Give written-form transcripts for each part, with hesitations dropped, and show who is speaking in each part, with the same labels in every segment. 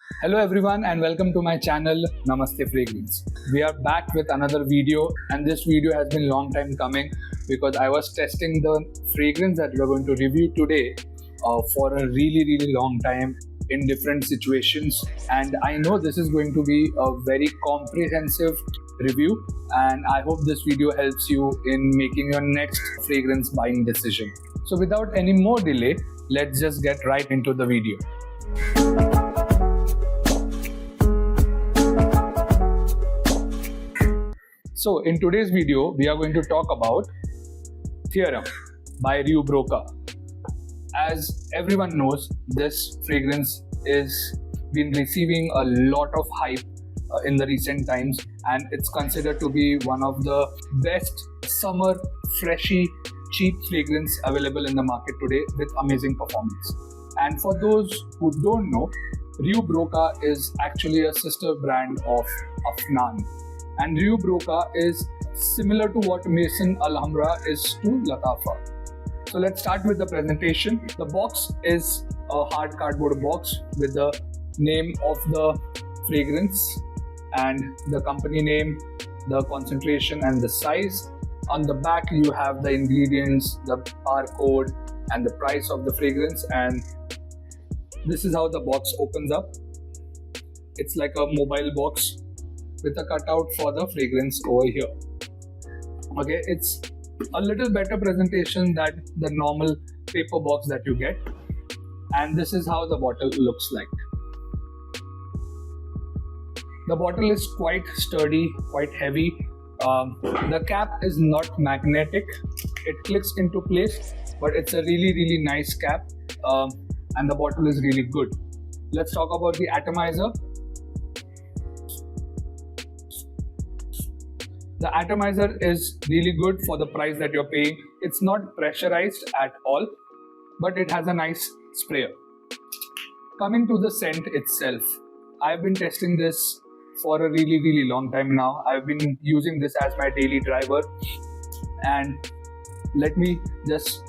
Speaker 1: Hello everyone and welcome to my channel Namaste Fragrance. We are back with another video, and this video has been long time coming because I was testing the fragrance that we are going to review today for a really long time in different situations, and I know this is going to be a very comprehensive review, and I hope this video helps you in making your next fragrance buying decision. So without any more delay, let's just get right into the video. So in today's video, we are going to talk about Theoreme by Rue Broca. As everyone knows, this fragrance is been receiving a lot of hype in the recent times, and it's considered to be one of the best summer, freshy, cheap fragrance available in the market today with amazing performance. And for those who don't know, Rue Broca is actually a sister brand of Afnan. And Rue Broca is similar to what Maison Alhambra is to Latafa. So let's start with the presentation. The box is a hard cardboard box with the name of the fragrance and the company name, the concentration and the size. On the back you have the ingredients, the barcode and the price of the fragrance, and this is how the box opens up. It's like a mobile box with a cutout for the fragrance over here. Okay, it's a little better presentation than the normal paper box that you get, and this is how the bottle looks like. The bottle is quite sturdy, quite heavy. The cap is not magnetic, it clicks into place, but it's a really nice cap, and the bottle is really good. Let's talk about the atomizer. The atomizer is really good for the price that you're paying. It's not pressurized at all, but it has a nice sprayer. Coming to the scent itself, I've been testing this for a really long time now. I've been using this as my daily driver, and let me just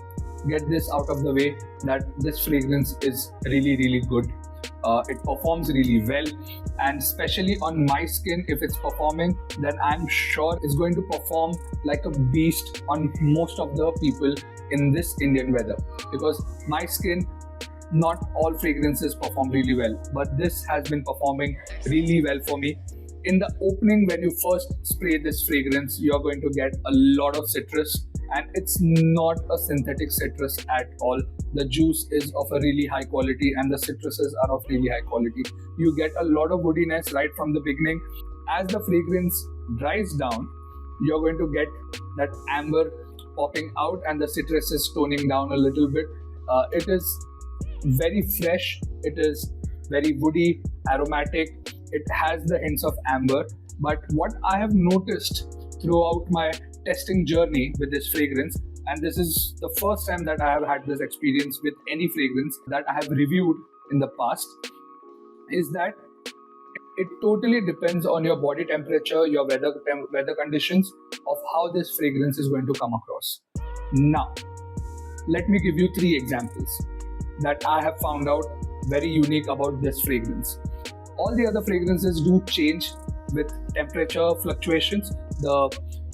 Speaker 1: get this out of the way that this fragrance is really good. It performs really well, and especially on my skin, if it's performing, then I'm sure it's going to perform like a beast on most of the people in this Indian weather, because my skin, not all fragrances perform really well, but this has been performing really well for me. In the opening, when you first spray this fragrance, you're going to get a lot of citrus, and it's not a synthetic citrus at all. The juice is of a really high quality and the citruses are of really high quality. You get a lot of woodiness right from the beginning. As the fragrance dries down, you're going to get that amber popping out and the citrus is toning down a little bit. It is very fresh, it is very woody, aromatic, it has the hints of amber. But what I have noticed throughout my testing journey with this fragrance, and this is the first time that I have had this experience with any fragrance that I have reviewed in the past, is that it totally depends on your body temperature, your weather conditions, of how this fragrance is going to come across. Now, let me give you 3 examples that I have found out very unique about this fragrance. All the other fragrances do change with temperature fluctuations,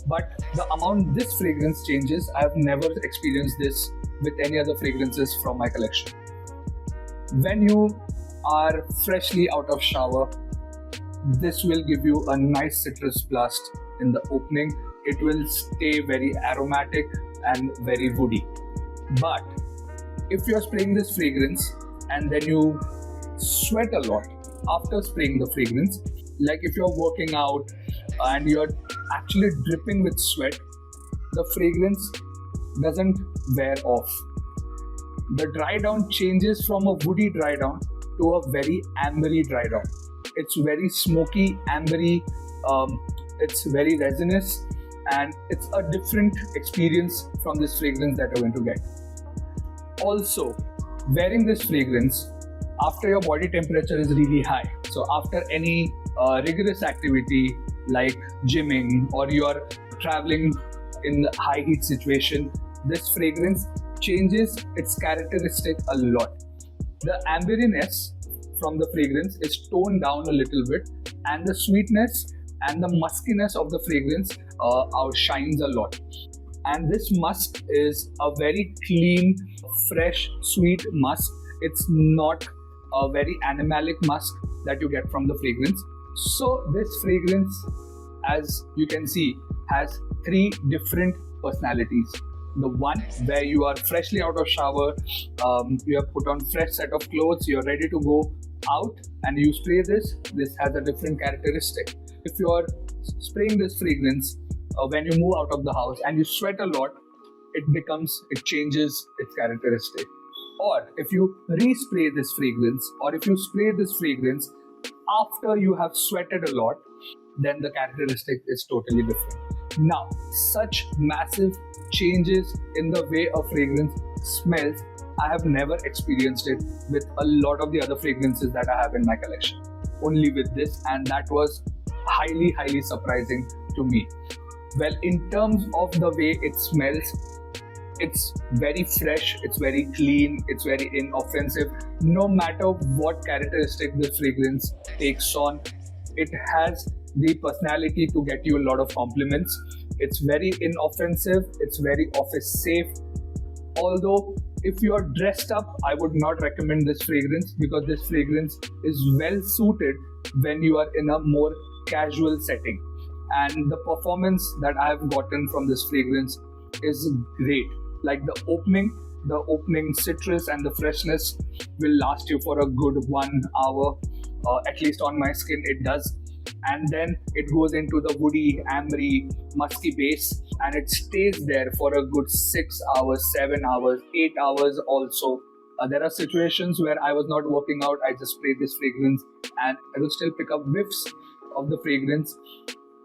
Speaker 1: but the amount this fragrance changes, I have never experienced this with any other fragrances from my collection. When you are freshly out of shower, this will give you a nice citrus blast in the opening. It will stay very aromatic and very woody. But if you're spraying this fragrance and then you sweat a lot after spraying the fragrance, like if you're working out and you're actually dripping with sweat, the fragrance doesn't wear off. The dry down changes from a woody dry down to a very ambery dry down. It's very smoky, ambery, it's very resinous, and it's a different experience from this fragrance that you're going to get. Also, wearing this fragrance after your body temperature is really high. So after any rigorous activity like gymming, or you are traveling in a high heat situation, this fragrance changes its characteristic a lot. The amberiness from the fragrance is toned down a little bit, and the sweetness and the muskiness of the fragrance outshines a lot. And this musk is a very clean, fresh, sweet musk. It's not a very animalic musk that you get from the fragrance. So this fragrance, as you can see, has 3 different personalities. The one where you are freshly out of shower, you have put on fresh set of clothes, you're ready to go out, and you spray this has a different characteristic. If you are spraying this fragrance when you move out of the house and you sweat a lot, it changes its characteristic. Or if you respray this fragrance, or if you spray this fragrance after you have sweated a lot, then the characteristic is totally different. Now, such massive changes in the way a fragrance smells, I have never experienced it with a lot of the other fragrances that I have in my collection. Only with this, and that was highly, highly surprising to me. Well, in terms of the way it smells, it's very fresh, it's very clean, it's very inoffensive. No matter what characteristic the fragrance takes on, it has the personality to get you a lot of compliments. It's very inoffensive, it's very office safe. Although if you're dressed up, I would not recommend this fragrance, because this fragrance is well suited when you are in a more casual setting. And the performance that I have gotten from this fragrance is great. Like the opening citrus and the freshness will last you for a good 1 hour, at least on my skin it does. And then it goes into the woody, ambery, musky base, and it stays there for a good 6 hours, 7 hours, 8 hours also. There are situations where I was not working out, I just sprayed this fragrance and I will still pick up whiffs of the fragrance.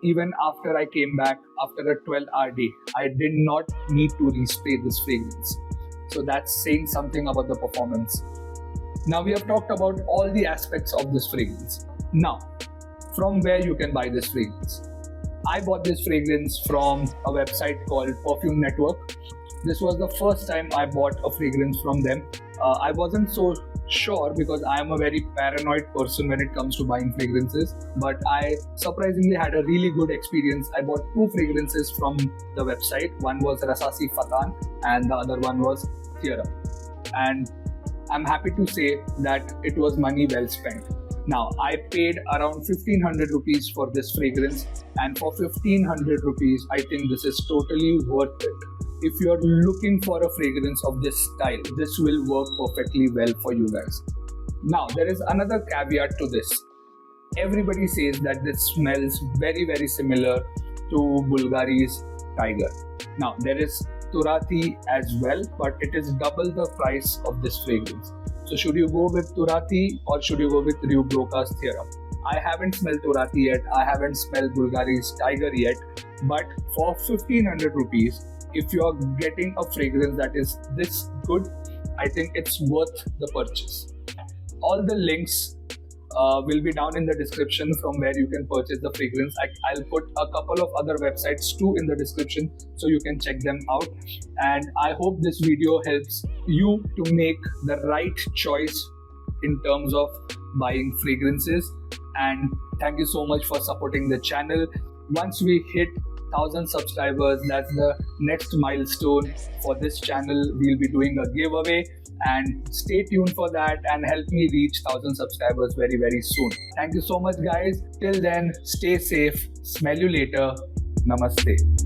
Speaker 1: Even after I came back after a 12-hour day, I did not need to respray this fragrance. So that's saying something about the performance. Now we have talked about all the aspects of this fragrance. Now, from where you can buy this fragrance. I bought this fragrance from a website called Perfume Network. This was the first time I bought a fragrance from them. I wasn't so sure because I am a very paranoid person when it comes to buying fragrances, but I surprisingly had a really good experience. I bought 2 fragrances from the website. One was Rasasi Fatan and the other one was Theoreme. And I'm happy to say that it was money well spent. Now, I paid around 1500 rupees for this fragrance, and for 1500 rupees, I think this is totally worth it. If you're looking for a fragrance of this style, this will work perfectly well for you guys. Now, there is another caveat to this. Everybody says that this smells very, very similar to Bulgari's Tiger. Now, there is Turati as well, but it is double the price of this fragrance. So should you go with Turati or should you go with Rue Broca's Theoreme? I haven't smelled Turati yet, I haven't smelled Bulgari's Tiger yet, but for 1500 rupees, if you are getting a fragrance that is this good, I think it's worth the purchase. All the links will be down in the description from where you can purchase the fragrance. I'll put a couple of other websites too in the description so you can check them out. And I hope this video helps you to make the right choice in terms of buying fragrances. And thank you so much for supporting the channel. Once we hit 1000 subscribers, that's the next milestone for this channel. We'll be doing a giveaway, and stay tuned for that and help me reach 1000 subscribers very, very soon. Thank you so much, guys. Till then, stay safe. Smell you later. Namaste.